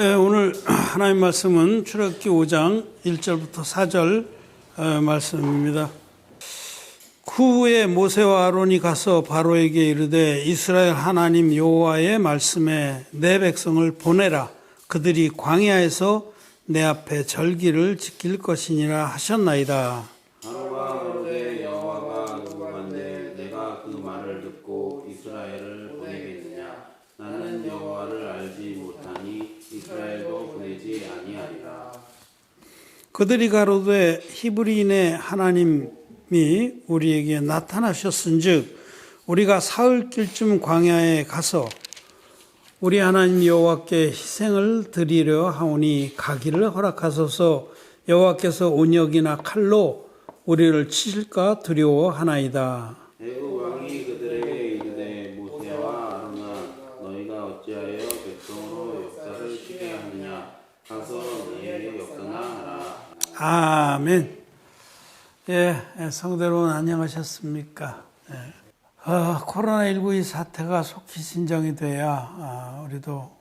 오늘 하나님 말씀은 출애굽기 5장 1절부터 4절 말씀입니다. 그 후에 모세와 아론이 가서 바로에게 이르되 이스라엘 하나님 여호와의 말씀에 내 백성을 보내라. 그들이 광야에서 내 앞에 절기를 지킬 것이니라 하셨나이다. 바로가 그러되 여호와가 누구간데 내가 그 말을 듣고 이스라엘을 보내겠느냐. 나는 여호와를 알지 못하니 이스라엘도 보내지 아니하리라. 그들이 가로되 히브리인의 하나님이 우리에게 나타나셨은즉 우리가 사흘길쯤 광야에 가서 우리 하나님 여호와께 희생을 드리려 하오니 가기를 허락하소서. 여호와께서 온역이나 칼로 우리를 치실까 두려워하나이다. 애굽 왕이 그들에게 이르되 모세와 아론아 너희가 어찌하여 백성으로 역사를 쉬게 하느냐. 가서 너희에게 역사나 하라. 아멘. 성대로운 안녕하셨습니까? 코로나19 이 사태가 속히 진정이 돼야 우리도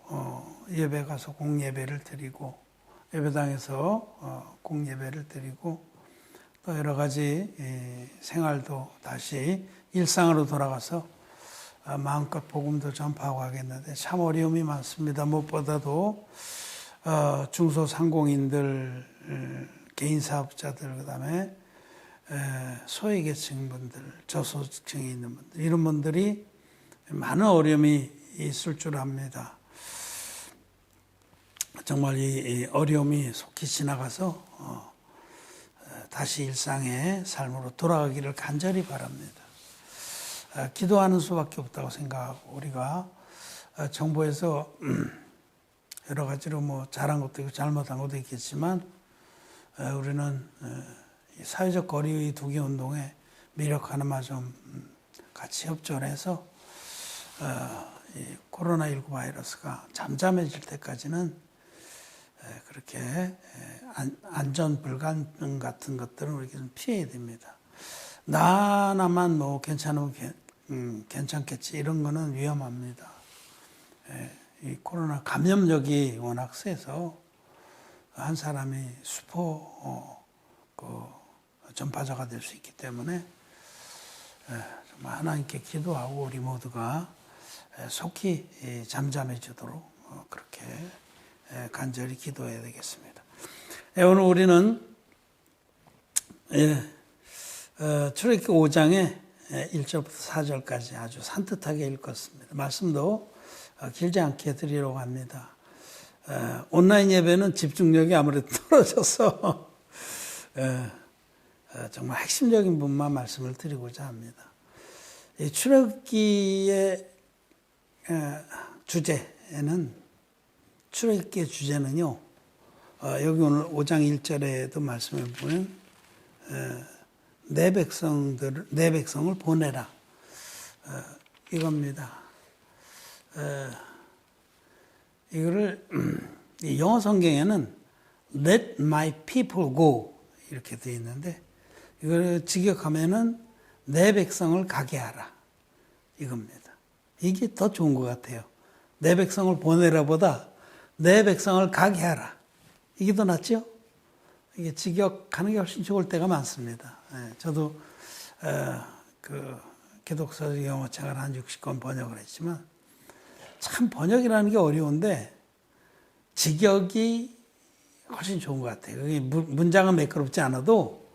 예배 가서 공예배를 드리고 예배당에서 공예배를 드리고 또 여러 가지 생활도 다시 일상으로 돌아가서 마음껏 복음도 전파하고 하겠는데 참 어려움이 많습니다. 무엇보다도 중소상공인들, 개인사업자들, 그다음에 소외계층분들, 저소득층에 있는 분들, 이런 분들이 많은 어려움이 있을 줄 압니다. 정말 이 어려움이 속히 지나가서 다시 일상의 삶으로 돌아가기를 간절히 바랍니다. 기도하는 수밖에 없다고 생각하고 우리가 정부에서 여러 가지로 뭐 잘한 것도 있고 잘못한 것도 있겠지만 우리는 사회적 거리 두기 운동에 매력 하나만 좀 같이 협조를 해서 이 코로나19 바이러스가 잠잠해질 때까지는 그렇게 안전 불가능 같은 것들은 우리가 좀 피해야 됩니다. 나만 뭐 괜찮으면 괜찮겠지 이런 거는 위험합니다. 이 코로나 감염력이 워낙 세서 한 사람이 슈퍼 전파자가 될 수 있기 때문에 정말 하나님께 기도하고 우리 모두가 속히 잠잠해지도록 그렇게 간절히 기도해야 되겠습니다. 오늘 우리는 출애굽기 5장의 1절부터 4절까지 아주 산뜻하게 읽었습니다. 말씀도 길지 않게 드리려고 합니다. 온라인 예배는 집중력이 아무래도 떨어져서 정말 핵심적인 부분만 말씀을 드리고자 합니다. 이 출애굽기의 출애굽기의 주제는요. 여기 오늘 5장 1절에도 말씀해 보면 내 백성을 보내라 이겁니다. 이거를 영어 성경에는 Let my people go 이렇게 되어 있는데 이걸 직역하면은 내 백성을 가게 하라 이겁니다. 이게 더 좋은 것 같아요. 내 백성을 보내라 보다 내 백성을 가게 하라 이게 더 낫죠? 이게 직역하는 게 훨씬 좋을 때가 많습니다. 저도 기독서 영어책을 한 60권 번역을 했지만 참 번역이라는 게 어려운데 직역이 훨씬 좋은 것 같아요. 문장은 매끄럽지 않아도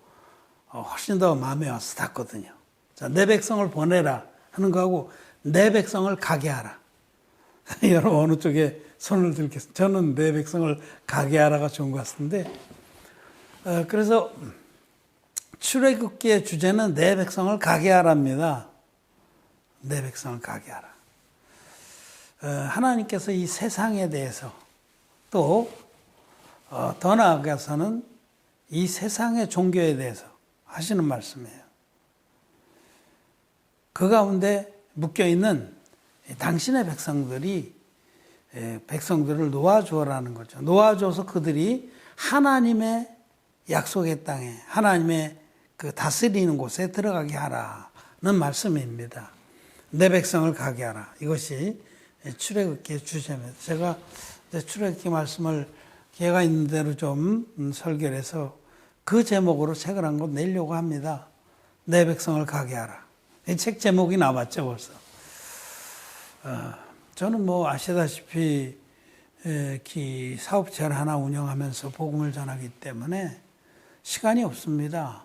훨씬 더 마음에 와서 닿거든요. 자, 내 백성을 보내라 하는 거하고 내 백성을 가게 하라. 여러분 어느 쪽에 손을 들겠습니까? 저는 내 백성을 가게 하라가 좋은 것 같은데 그래서 출애굽기의 주제는 내 백성을 가게 하랍니다. 내 백성을 가게 하라. 하나님께서 이 세상에 대해서 또 더 나아가서는 이 세상의 종교에 대해서 하시는 말씀이에요. 그 가운데 묶여있는 당신의 백성들을 놓아주어라는 거죠. 놓아줘서 그들이 하나님의 약속의 땅에 하나님의 그 다스리는 곳에 들어가게 하라는 말씀입니다. 내 백성을 가게 하라. 이것이 출애굽기의 주제입니다. 제가 출애굽기 말씀을 기회가 있는 대로 좀 설교를 해서 그 제목으로 책을 한 권 내려고 합니다. 내 백성을 가게 하라. 이 책 제목이 나왔죠 벌써. 저는 뭐 아시다시피 사업체를 하나 운영하면서 복음을 전하기 때문에 시간이 없습니다.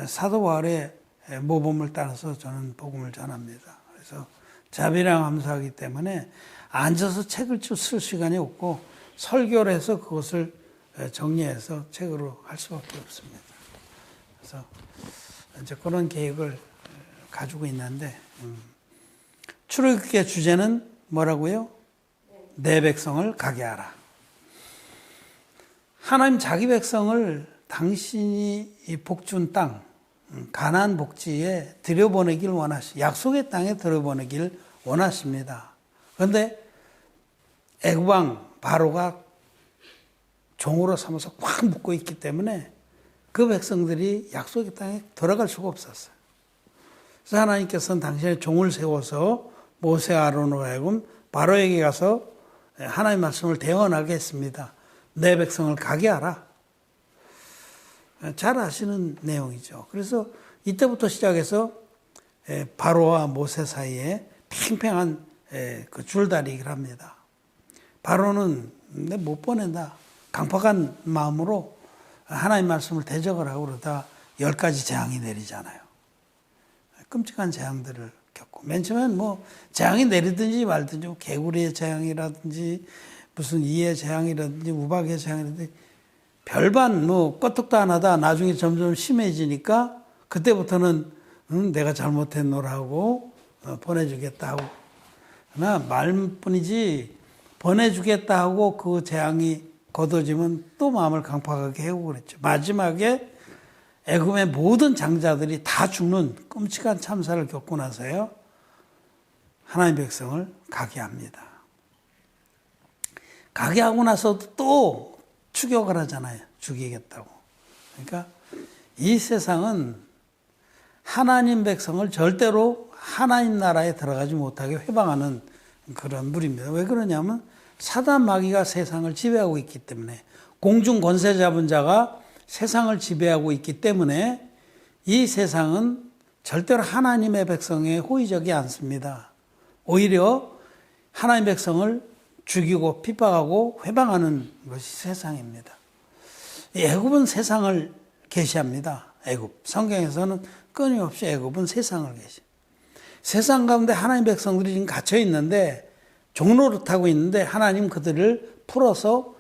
사도 바울의 모범을 따라서 저는 복음을 전합니다. 그래서 자비랑 감사하기 때문에 앉아서 책을 쓸 시간이 없고 설교를 해서 그것을 정리해서 책으로 할 수밖에 없습니다. 그래서 이제 그런 계획을 가지고 있는데 출애굽기의 주제는 뭐라고요? 내 백성을 가게 하라. 하나님 자기 백성을 당신이 이 복준 땅, 가나안 복지에 들여보내길 약속의 땅에 들여보내길 원하십니다. 그런데 애굽 왕 바로가 종으로 삼아서 꽉 묶고 있기 때문에 그 백성들이 약속의 땅에 들어갈 수가 없었어요. 그래서 하나님께서는 당신의 종을 세워서 모세와 아론으로 하여금 바로에게 가서 하나님의 말씀을 대언하게 했습니다. 내 백성을 가게 하라. 잘 아시는 내용이죠. 그래서 이때부터 시작해서 바로와 모세 사이에 팽팽한 그 줄다리기를 합니다. 바로는 내 못 보낸다. 강팍한 마음으로 하나님 말씀을 대적을 하고 그러다 10가지 재앙이 내리잖아요. 끔찍한 재앙들을 겪고 맨 처음엔 뭐 재앙이 내리든지 말든지 개구리의 재앙이라든지 무슨 이의 재앙이라든지 우박의 재앙이라든지 별반 뭐 껐떡도 안 하다 나중에 점점 심해지니까 그때부터는 내가 잘못했노라 하고 보내주겠다 하고 그러나 말뿐이지 보내주겠다 하고 그 재앙이 거둬지면 또 마음을 강팍하게 하고 그랬죠. 마지막에 애굽의 모든 장자들이 다 죽는 끔찍한 참사를 겪고 나서요. 하나님 백성을 가게 합니다. 가게 하고 나서도 또 추격을 하잖아요. 죽이겠다고. 그러니까 이 세상은 하나님 백성을 절대로 하나님 나라에 들어가지 못하게 회방하는 그런 물입니다. 왜 그러냐면 사단 마귀가 세상을 지배하고 있기 때문에 공중 권세 잡은 자가 세상을 지배하고 있기 때문에 이 세상은 절대로 하나님의 백성에 호의적이 않습니다. 오히려 하나님 백성을 죽이고 핍박하고 회방하는 것이 세상입니다. 애굽은 세상을 계시합니다. 애굽. 성경에서는 끊임없이 애굽은 세상을 계시. 세상 가운데 하나님 백성들이 지금 갇혀 있는데 종노릇하고 있는데 하나님 그들을 풀어서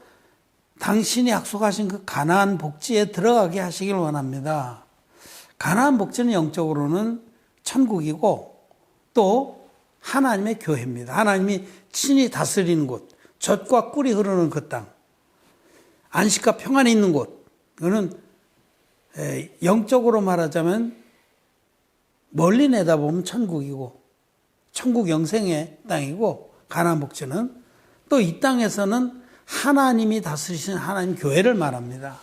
당신이 약속하신 그 가나안 복지에 들어가게 하시길 원합니다. 가나안 복지는 영적으로는 천국이고 또 하나님의 교회입니다. 하나님이 친히 다스리는 곳, 젖과 꿀이 흐르는 그 땅, 안식과 평안이 있는 곳. 이거는 영적으로 말하자면 멀리 내다보면 천국이고 천국 영생의 땅이고 가나안 복지는 또 이 땅에서는 하나님이 다스리신 하나님 교회를 말합니다.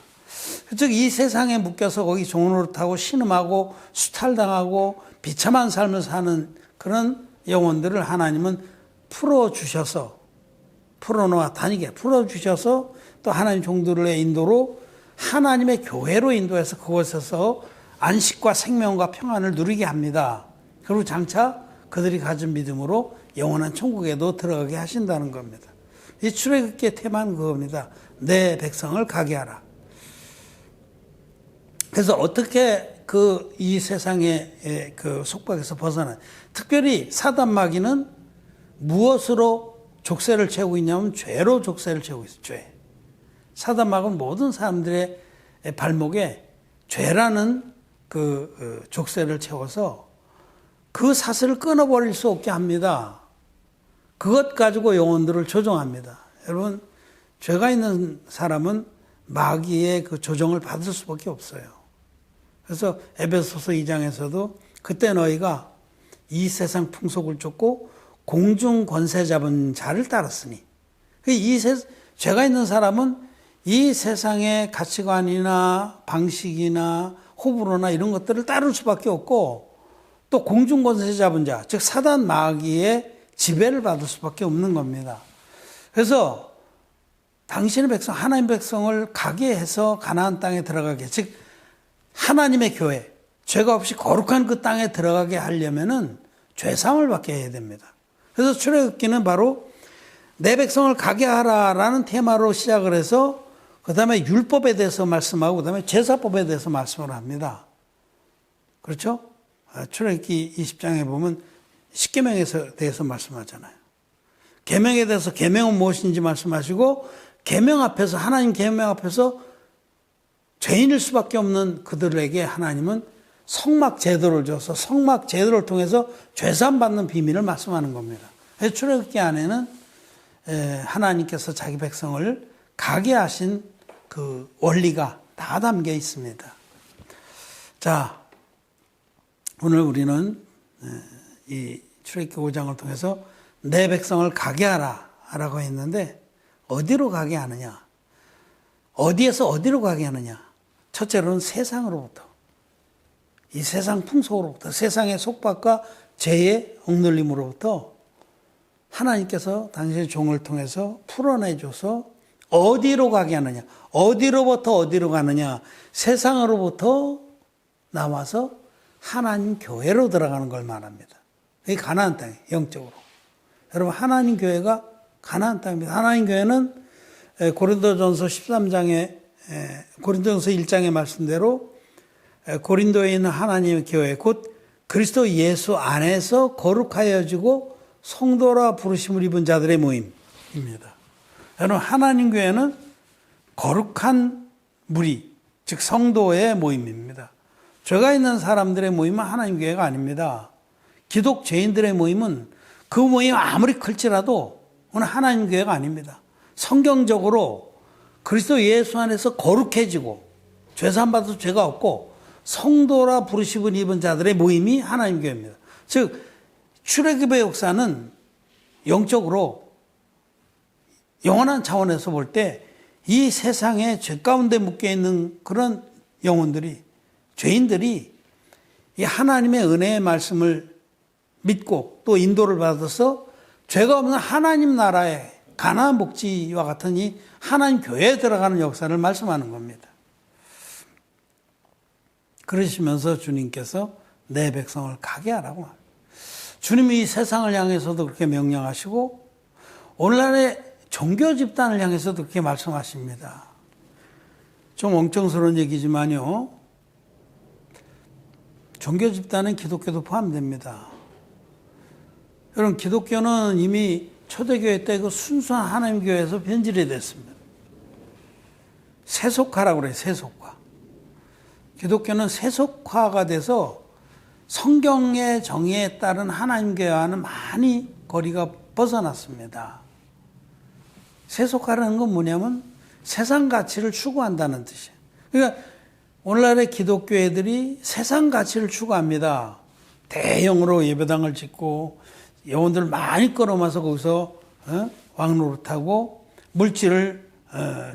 즉 이 세상에 묶여서 거기 종노릇하고 신음하고 수탈당하고 비참한 삶을 사는 그런 영혼들을 하나님은 풀어주셔서 풀어놓아 다니게 풀어주셔서 또 하나님 종들의 인도로 하나님의 교회로 인도해서 그곳에서 안식과 생명과 평안을 누리게 합니다. 그리고 장차 그들이 가진 믿음으로 영원한 천국에도 들어가게 하신다는 겁니다. 이 출애굽기의 테마는 그겁니다. 내 백성을 가게 하라. 그래서 어떻게 이 세상의 그 속박에서 벗어나 특별히 사단 마귀는 무엇으로 족쇄를 채우고 있냐면 죄로 족쇄를 채우고 있어요. 죄. 사단 마귀는 모든 사람들의 발목에 죄라는 그 족쇄를 채워서 그 사슬을 끊어버릴 수 없게 합니다. 그것 가지고 영혼들을 조종합니다. 여러분, 죄가 있는 사람은 마귀의 그 조종을 받을 수밖에 없어요. 그래서 에베소서 2장에서도 그때 너희가 이 세상 풍속을 쫓고 공중 권세 잡은 자를 따랐으니 죄가 있는 사람은 이 세상의 가치관이나 방식이나 호불호나 이런 것들을 따를 수밖에 없고 또 공중 권세 잡은 자, 즉 사단 마귀의 지배를 받을 수밖에 없는 겁니다. 그래서 당신의 백성, 하나님 백성을 가게 해서 가나안 땅에 들어가게, 즉 하나님의 교회, 죄가 없이 거룩한 그 땅에 들어가게 하려면은 죄사함을 받게 해야 됩니다. 그래서 출애굽기는 바로 내 백성을 가게 하라라는 테마로 시작을 해서 그 다음에 율법에 대해서 말씀하고 그 다음에 제사법에 대해서 말씀을 합니다. 그렇죠? 출애굽기 20장에 보면 십계명에 대해서 말씀하잖아요. 계명에 대해서 계명은 무엇인지 말씀하시고 계명 앞에서 하나님 계명 앞에서 죄인일 수밖에 없는 그들에게 하나님은 성막 제도를 줘서 성막 제도를 통해서 죄사함 받는 비밀을 말씀하는 겁니다. 출애굽기 안에는 하나님께서 자기 백성을 가게 하신 그 원리가 다 담겨 있습니다. 자, 오늘 우리는 이 출애굽기 5장을 통해서 내 백성을 가게 하라라고 했는데 어디로 가게 하느냐? 어디에서 어디로 가게 하느냐? 첫째로는 세상으로부터, 이 세상 풍속으로부터, 세상의 속박과 죄의 억눌림으로부터 하나님께서 당신의 종을 통해서 풀어내줘서 어디로 가게 하느냐? 어디로부터 어디로 가느냐? 세상으로부터 나와서 하나님 교회로 들어가는 걸 말합니다. 이게 가나안 땅이에요, 영적으로. 여러분, 하나님 교회가 가나안 땅입니다. 하나님 교회는 고린도전서 13장에 고린도전서 1장의 말씀대로 고린도에 있는 하나님의 교회, 곧 그리스도 예수 안에서 거룩하여지고 성도라 부르심을 입은 자들의 모임입니다. 여러분, 하나님 교회는 거룩한 무리, 즉 성도의 모임입니다. 죄가 있는 사람들의 모임은 하나님 교회가 아닙니다. 기독 죄인들의 모임은 그 모임 아무리 클지라도 오늘 하나님 교회가 아닙니다. 성경적으로 그리스도 예수 안에서 거룩해지고 죄사함 받아서 죄가 없고 성도라 부르심을 입은 자들의 모임이 하나님 교회입니다. 즉 출애굽의 역사는 영적으로 영원한 차원에서 볼 때 이 세상에 죄 가운데 묶여 있는 그런 영혼들이, 죄인들이 이 하나님의 은혜의 말씀을 믿고 또 인도를 받아서 죄가 없는 하나님 나라의 가나안 복지와 같은 이 하나님 교회에 들어가는 역사를 말씀하는 겁니다. 그러시면서 주님께서 내 백성을 가게 하라고 합니다. 주님이 이 세상을 향해서도 그렇게 명령하시고 오늘날의 종교 집단을 향해서도 그렇게 말씀하십니다. 좀 엉뚱스러운 얘기지만요, 종교 집단은 기독교도 포함됩니다. 여러분, 기독교는 이미 초대교회 때 그 순수한 하나님 교회에서 변질이 됐습니다. 세속화라고 그래요, 세속화. 기독교는 세속화가 돼서 성경의 정의에 따른 하나님 교회와는 많이 거리가 벗어났습니다. 세속화라는 건 뭐냐면 세상 가치를 추구한다는 뜻이에요. 그러니까 오늘날의 기독교회들이 세상 가치를 추구합니다. 대형으로 예배당을 짓고 영혼들 많이 끌어모아서 거기서 왕노릇하고 물질을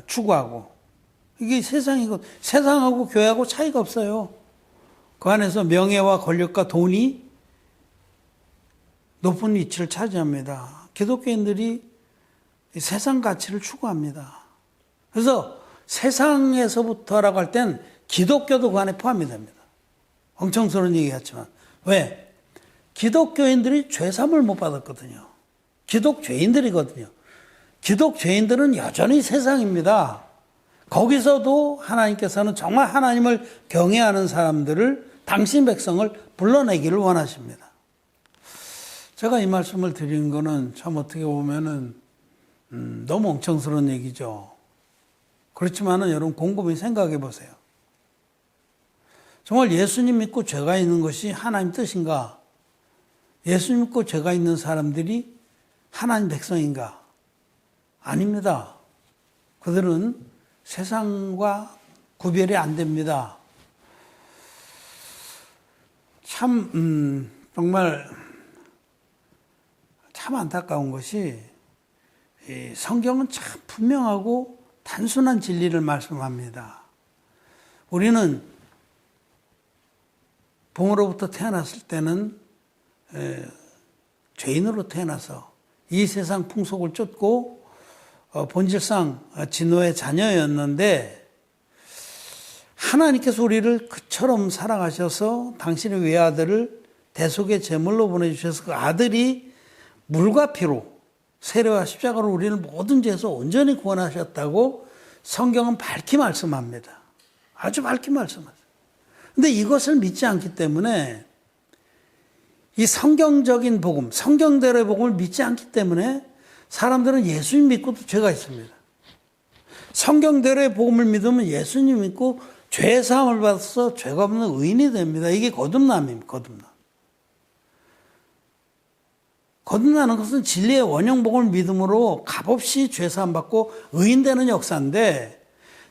추구하고, 이게 세상이고 세상하고 교회하고 차이가 없어요. 그 안에서 명예와 권력과 돈이 높은 위치를 차지합니다. 기독교인들이 세상 가치를 추구합니다. 그래서 세상에서부터라고 할 땐 기독교도 그 안에 포함이 됩니다. 엉청스러운 얘기 같지만. 왜? 기독교인들이 죄사함을 못 받았거든요. 기독죄인들이거든요. 기독죄인들은 여전히 세상입니다. 거기서도 하나님께서는 정말 하나님을 경외하는 사람들을, 당신 백성을 불러내기를 원하십니다. 제가 이 말씀을 드리는 거는 참 어떻게 보면은 너무 엉청스러운 얘기죠. 그렇지만은 여러분 곰곰이 생각해 보세요. 정말 예수님 믿고 죄가 있는 것이 하나님 뜻인가? 예수 믿고 죄가 있는 사람들이 하나님 백성인가? 아닙니다. 그들은 세상과 구별이 안 됩니다. 참 정말 참 안타까운 것이 성경은 참 분명하고 단순한 진리를 말씀합니다. 우리는 부모로부터 태어났을 때는 죄인으로 태어나서 이 세상 풍속을 쫓고 본질상 진노의 자녀였는데 하나님께서 우리를 그처럼 사랑하셔서 당신의 외아들을 대속의 제물로 보내주셔서 그 아들이 물과 피로 세례와 십자가로 우리를 모든 죄에서 온전히 구원하셨다고 성경은 밝히 말씀합니다. 아주 밝히 말씀하세요. 근데 이것을 믿지 않기 때문에 이 성경적인 복음, 성경대로의 복음을 믿지 않기 때문에 사람들은 예수님 믿고도 죄가 있습니다. 성경대로의 복음을 믿으면 예수님 믿고 죄 사함을 받아서 죄가 없는 의인이 됩니다. 이게 거듭남입니다. 거듭남. 거듭나는 것은 진리의 원형 복음을 믿음으로 값없이 죄 사함 받고 의인 되는 역사인데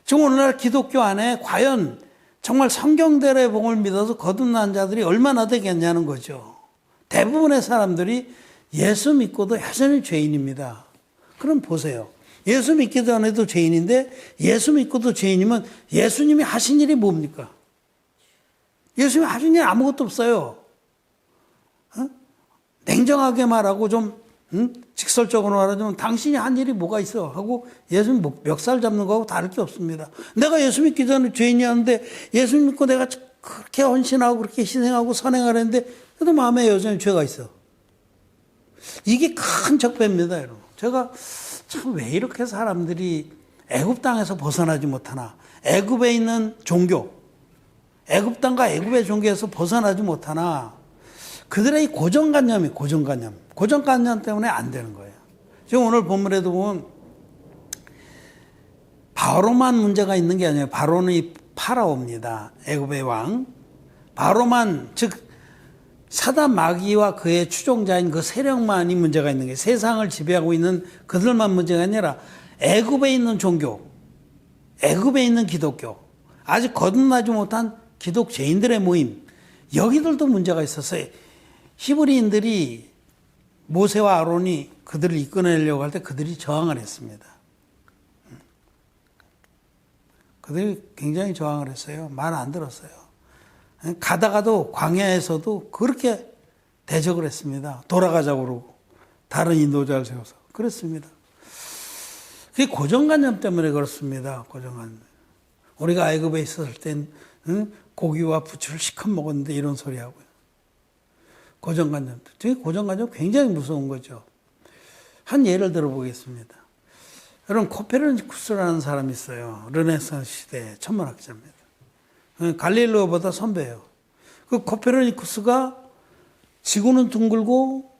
지금 오늘날 기독교 안에 과연 정말 성경대로의 복음을 믿어서 거듭난 자들이 얼마나 되겠냐는 거죠. 대부분의 사람들이 예수 믿고도 여전히 죄인입니다. 그럼 보세요. 예수 믿기 전에도 죄인인데 예수 믿고도 죄인이면 예수님이 하신 일이 뭡니까? 예수님이 하신 일 아무것도 없어요. 냉정하게 말하고 좀 직설적으로 말하자면 당신이 한 일이 뭐가 있어 하고 예수님 멱살 잡는 거하고 다를 게 없습니다. 내가 예수 믿기 전에 죄인이었는데 예수 믿고 내가 그렇게 헌신하고 그렇게 희생하고 선행을 했는데 그래도 마음에 여전히 죄가 있어. 이게 큰 적배입니다, 여러분. 제가 참 왜 이렇게 사람들이 애굽 땅에서 벗어나지 못하나, 애굽에 있는 종교, 애굽 땅과 애굽의 종교에서 벗어나지 못하나, 그들의 이 고정관념이 고정관념 때문에 안 되는 거예요. 지금 오늘 본문에도 보면 바로만 문제가 있는 게 아니에요. 바로는 이 파라오입니다. 애굽의 왕. 바로만, 즉 사단 마귀와 그의 추종자인 그 세력만이 문제가 있는 게 세상을 지배하고 있는 그들만 문제가 아니라 애굽에 있는 종교, 애굽에 있는 기독교, 아직 거듭나지 못한 기독죄인들의 모임, 여기들도 문제가 있었어요. 히브리인들이 모세와 아론이 그들을 이끌어내려고 할 때 그들이 저항을 했습니다. 그들이 굉장히 저항을 했어요. 말 안 들었어요. 가다가도 광야에서도 그렇게 대적을 했습니다. 돌아가자고 그러고 다른 인도자를 세워서 그랬습니다. 그게 고정관념 때문에 그렇습니다. 고정관념. 우리가 애굽에 있었을 땐 고기와 부추를 시컷 먹었는데 이런 소리 하고요. 고정관념. 저희 고정관념 굉장히 무서운 거죠. 한 예를 들어보겠습니다. 여러분 코페르니쿠스라는 사람이 있어요. 르네상스 시대의 천문학자입니다. 갈릴레오보다 선배예요. 그 코페르니쿠스가 지구는 둥글고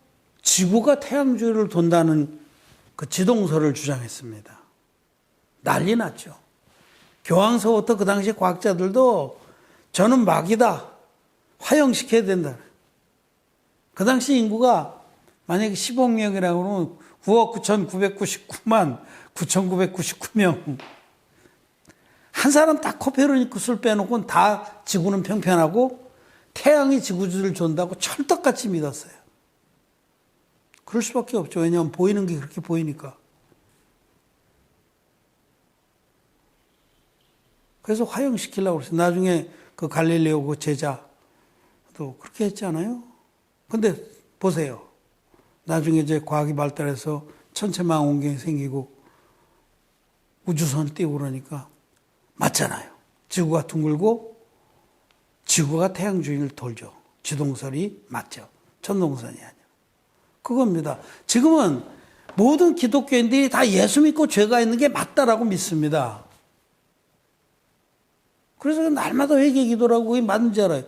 지구가 태양 주위를 돈다는 그 지동설을 주장했습니다. 난리 났죠. 교황서부터 그 당시 과학자들도 저는 막이다. 화형시켜야 된다. 그 당시 인구가 만약에 10억 명이라고 그러면 9억 9,999만 9,999명. 한 사람 딱 코페르니쿠스를 빼놓고는 다 지구는 평평하고 태양이 지구를 돈다고 철떡같이 믿었어요. 그럴 수밖에 없죠. 왜냐하면 보이는 게 그렇게 보이니까. 그래서 화형시키려고 그랬어요. 나중에 그 갈릴레오 그 제자도 그렇게 했잖아요. 근데 보세요. 나중에 이제 과학이 발달해서 천체망원경이 생기고 우주선 띄우고 그러니까 맞잖아요. 지구가 둥글고 지구가 태양 주위를 돌죠. 지동설이 맞죠. 천동설이 아니에요. 그겁니다. 지금은 모든 기독교인들이 다 예수 믿고 죄가 있는 게 맞다라고 믿습니다. 그래서 날마다 회개 기도라고 그게 맞는 줄 알아요.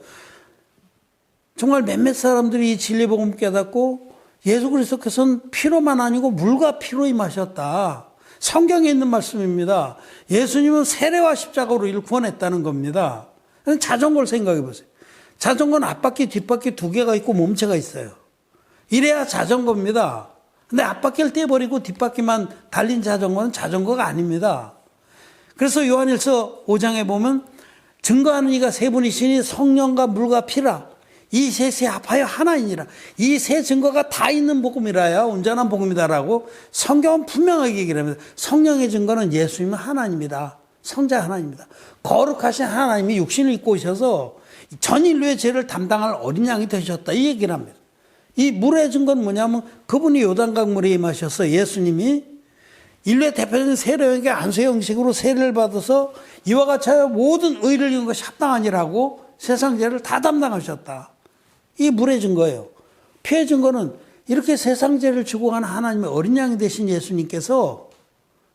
정말 몇몇 사람들이 이 진리 복음 깨닫고 예수 그리스도께서는 피로만 아니고 물과 피로 임하셨다. 성경에 있는 말씀입니다. 예수님은 세례와 십자가로 우리를 구원했다는 겁니다. 자전거를 생각해 보세요. 자전거는 앞바퀴 뒷바퀴 두 개가 있고 몸체가 있어요. 이래야 자전거입니다. 근데 앞바퀴를 떼버리고 뒷바퀴만 달린 자전거는 자전거가 아닙니다. 그래서 요한일서 5장에 보면 증거하는 이가 세 분이시니 성령과 물과 피라. 이 셋이 합하여 하나이니라. 이 세 증거가 다 있는 복음이라야 온전한 복음이다라고 성경은 분명하게 얘기를 합니다. 성령의 증거는 예수님은 하나님이다. 성자 하나님이다. 거룩하신 하나님이 육신을 입고 오셔서 전 인류의 죄를 담당할 어린 양이 되셨다. 이 얘기를 합니다. 이 물의 증거는 뭐냐면 그분이 요단강 물에 임하셔서 예수님이 인류의 대표적인 세례에게 안수의 형식으로 세례를 받아서 이와 같이 하여 모든 의를 이룬 것이 합당하니라고 세상 죄를 다 담당하셨다. 이 물의 증거예요. 피의 증거는 이렇게 세상 죄를 지고 간 하나님의 어린 양이 되신 예수님께서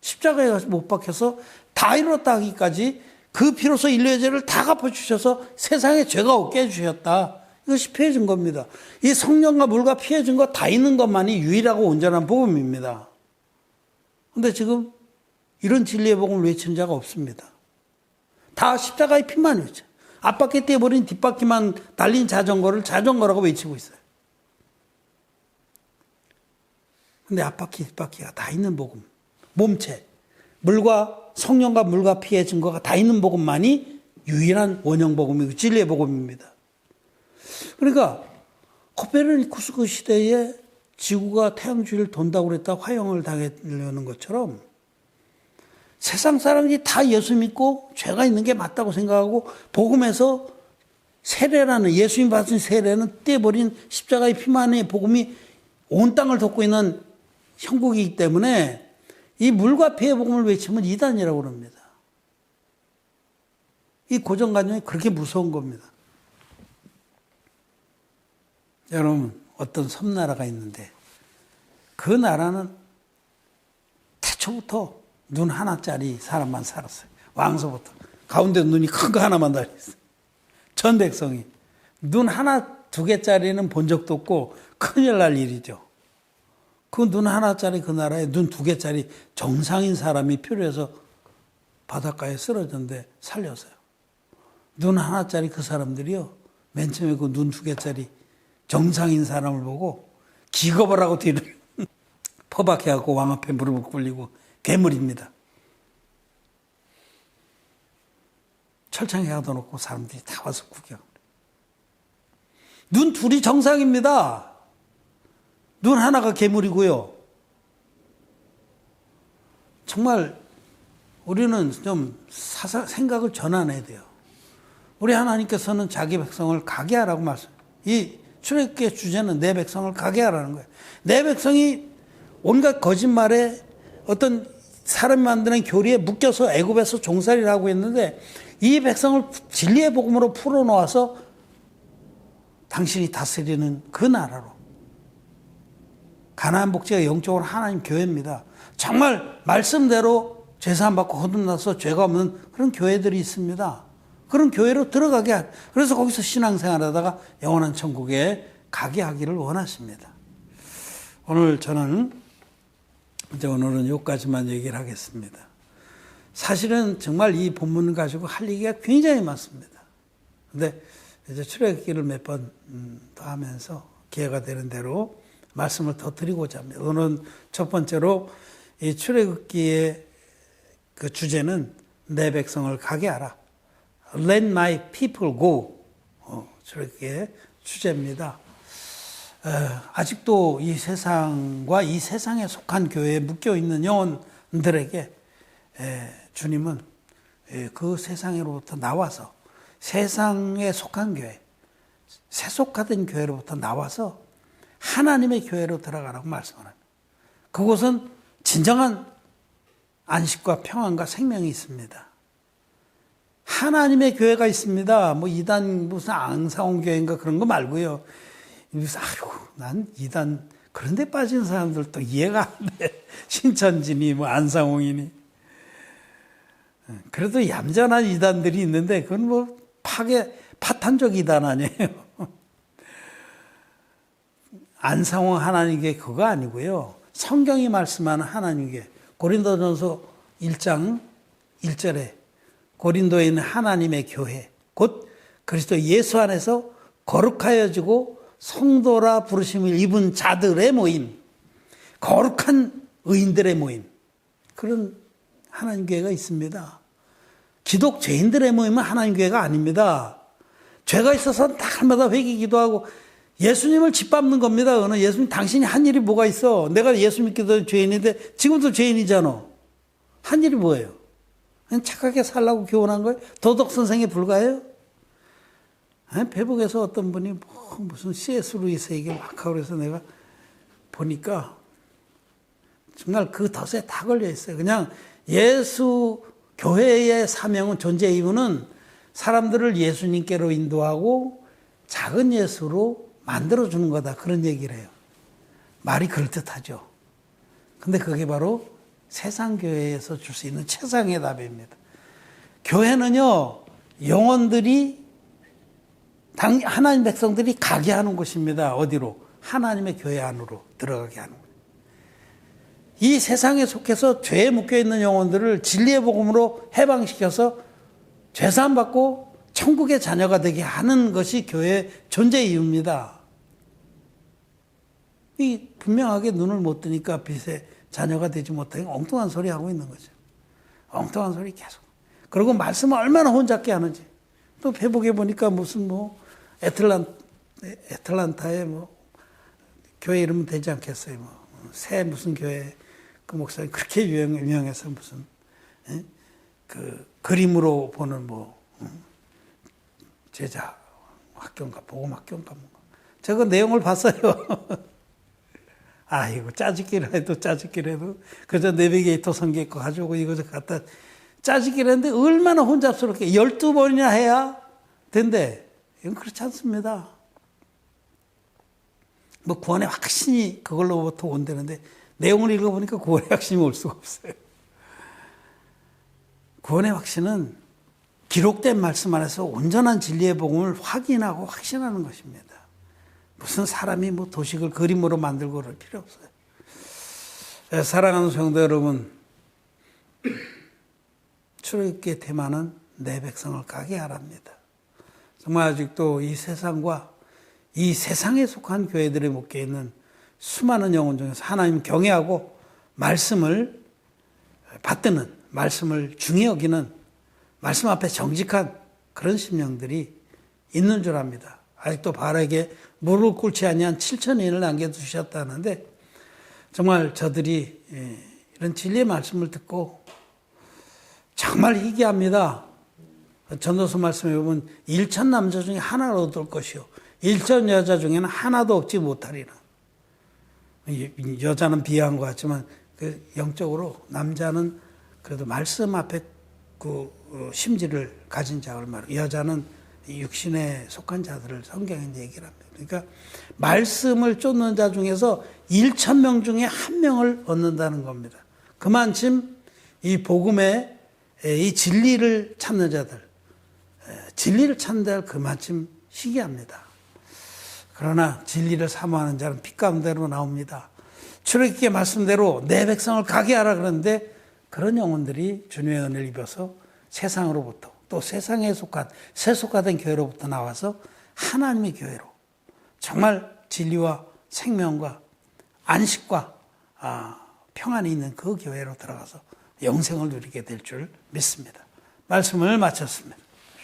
십자가에 못 박혀서 다 이뤘다 하기까지 그 피로서 인류의 죄를 다 갚아주셔서 세상에 죄가 없게 해주셨다. 이것이 피의 증거입니다. 이 성령과 물과 피의 증거 다 있는 것만이 유일하고 온전한 복음입니다. 그런데 지금 이런 진리의 복음을 외치는 자가 없습니다. 다 십자가의 피만 외쳐. 앞바퀴 떼버린 뒷바퀴만 달린 자전거를 자전거라고 외치고 있어요. 근데 앞바퀴 뒷바퀴가 다 있는 복음. 몸체. 물과 성령과 물과 피의 증거가 다 있는 복음만이 유일한 원형 복음이고 진리의 복음입니다. 그러니까 코페르니쿠스 그 시대에 지구가 태양 주위를 돈다고 그랬다 화형을 당하려는 것처럼 세상 사람들이 다 예수 믿고 죄가 있는 게 맞다고 생각하고 복음에서 세례라는 예수님 받은 세례는 떼버린 십자가의 피만의 복음이 온 땅을 덮고 있는 형국이기 때문에 이 물과 피의 복음을 외치면 이단이라고 합니다. 이 고정관념이 그렇게 무서운 겁니다. 여러분 어떤 섬나라가 있는데 그 나라는 태초부터 눈 하나짜리 사람만 살았어요. 왕서부터. 가운데 눈이 큰 거 하나만 달려있어요. 전 백성이. 눈 하나 두 개짜리는 본 적도 없고 큰일 날 일이죠. 그 눈 하나짜리 그 나라에 눈 두 개짜리 정상인 사람이 필요해서 바닷가에 쓰러졌는데 살렸어요. 눈 하나짜리 그 사람들이요. 맨 처음에 그 눈 두 개짜리 정상인 사람을 보고 기겁을 하고 뒤를 퍼박해갖고 왕 앞에 무릎을 꿇리고 괴물입니다. 철창에 가둬놓고 사람들이 다 와서 구경. 눈 둘이 정상입니다. 눈 하나가 괴물이고요. 정말 우리는 좀 생각을 전환해야 돼요. 우리 하나님께서는 자기 백성을 가게 하라고 말씀. 이 출애굽기의 주제는 내 백성을 가게 하라는 거예요. 내 백성이 온갖 거짓말에 어떤 사람이 만드는 교리에 묶여서 애굽에서 종살이를 하고 있는데 이 백성을 진리의 복음으로 풀어놓아서 당신이 다스리는 그 나라로 가나안 복지가 영적으로 하나님 교회입니다. 정말 말씀대로 제사함 받고 거듭나서 죄가 없는 그런 교회들이 있습니다. 그런 교회로 들어가게 하. 그래서 거기서 신앙생활하다가 영원한 천국에 가게 하기를 원하십니다. 오늘 저는 이제 오늘은 여기까지만 얘기를 하겠습니다. 사실은 정말 이 본문을 가지고 할 얘기가 굉장히 많습니다. 근데 이제 출애굽기를 몇 번 더 하면서 기회가 되는 대로 말씀을 더 드리고자 합니다. 오늘은 첫 번째로 이 출애굽기의 그 주제는 내 백성을 가게 하라. Let my people go. 출애굽기의 주제입니다. 아직도 이 세상과 이 세상에 속한 교회에 묶여있는 영혼들에게 주님은 그 세상으로부터 나와서 세상에 속한 교회, 세속화된 교회로부터 나와서 하나님의 교회로 들어가라고 말씀을 합니다. 그곳은 진정한 안식과 평안과 생명이 있습니다. 하나님의 교회가 있습니다. 뭐 이단 무슨 앙사홍 교회인가 그런 거 말고요. 아이고, 난 이단 그런 데 빠진 사람들도 이해가 안 돼. 신천지니 뭐 안상홍이니. 그래도 얌전한 이단들이 있는데 그건 뭐 파탄적 이단 아니에요. 안상홍 하나님께 그거 아니고요. 성경이 말씀하는 하나님께 고린도전서 1장 1절에 고린도에 있는 하나님의 교회 곧 그리스도 예수 안에서 거룩하여지고 성도라 부르심을 입은 자들의 모임, 거룩한 의인들의 모임, 그런 하나님 교회가 있습니다. 기독 죄인들의 모임은 하나님 교회가 아닙니다. 죄가 있어서 날마다 회개 기도하고 예수님을 짓밟는 겁니다. 예수님 당신이 한 일이 뭐가 있어? 내가 예수 믿기도 죄인인데 지금도 죄인이잖아. 한 일이 뭐예요? 그냥 착하게 살라고 교훈한 거예요? 도덕 선생에 불과해요? 페북에서 어떤 분이 무슨 C.S. 루이스 얘기를 막 하고 그래서 내가 보니까 정말 그 덫에 다 걸려 있어요. 그냥 예수 교회의 사명은 존재 이유는 사람들을 예수님께로 인도하고 작은 예수로 만들어주는 거다. 그런 얘기를 해요. 말이 그럴듯하죠. 근데 그게 바로 세상 교회에서 줄 수 있는 최상의 답입니다. 교회는요, 영혼들이, 하나님 백성들이 가게 하는 곳입니다. 어디로? 하나님의 교회 안으로 들어가게 하는 거예요. 이 세상에 속해서 죄에 묶여있는 영혼들을 진리의 복음으로 해방시켜서 죄사함 받고 천국의 자녀가 되게 하는 것이 교회의 존재 이유입니다. 이 분명하게 눈을 못 뜨니까 빛의 자녀가 되지 못하니 엉뚱한 소리 하고 있는 거죠. 엉뚱한 소리 계속. 그리고 말씀을 얼마나 혼잡게 하는지. 또 페북에 보니까 무슨 뭐 애틀란타에 뭐 교회 이름은 되지 않겠어요. 뭐 새 무슨 교회 그 목사님 그렇게 유명해서 무슨 그 그림으로 보는 뭐 제자 학교인가 복음 학교인가 뭔가. 제가 내용을 봤어요. 아이고 짜집기를 해도 그저 내비게이터 성경 거 가지고 이거 갖다 짜집기를 했는데 얼마나 혼잡스럽게 12번이나 해야 된대. 이건 그렇지 않습니다. 뭐 구원의 확신이 그걸로부터 온다는데 내용을 읽어보니까 구원의 확신이 올 수가 없어요. 구원의 확신은 기록된 말씀 안에서 온전한 진리의 복음을 확인하고 확신하는 것입니다. 무슨 사람이 뭐 도식을 그림으로 만들고 그럴 필요 없어요. 사랑하는 성도 여러분, 출애굽기의 테마는 내 백성을 가게 하랍니다. 정말 아직도 이 세상과 이 세상에 속한 교회들에 묶여 있는 수많은 영혼 중에서 하나님 경외하고 말씀을 받드는, 말씀을 중히 여기는, 말씀 앞에 정직한 그런 심령들이 있는 줄 압니다. 아직도 바알에게 무릎 꿇지 아니한 7,000인을 남겨두셨다는데 정말 저들이 이런 진리의 말씀을 듣고 정말 희귀합니다. 전도서 말씀에 보면 1천 남자 중에 하나로 얻을 것이요 1천 여자 중에는 하나도 얻지 못하리라. 여자는 비하한 것 같지만 그 영적으로 남자는 그래도 말씀 앞에 그 심지를 가진 자를 말해요. 여자는 육신에 속한 자들을 성경에 얘기를 합니다. 그러니까 말씀을 쫓는 자 중에서 1,000명 중에 한 명을 얻는다는 겁니다. 그만큼 이 복음의 이 진리를 찾는 자들, 진리를 찾는 자들 그만큼 희귀합니다. 그러나 진리를 사모하는 자는 빛 가운데로 나옵니다. 출애굽기의 말씀대로 내 백성을 가게 하라 그러는데 그런 영혼들이 주님의 은혜를 입어서 세상으로부터 또 세상에 속한 세속화된 교회로부터 나와서 하나님의 교회로 정말 진리와 생명과 안식과 평안이 있는 그 교회로 들어가서 영생을 누리게 될 줄 믿습니다. 말씀을 마쳤습니다.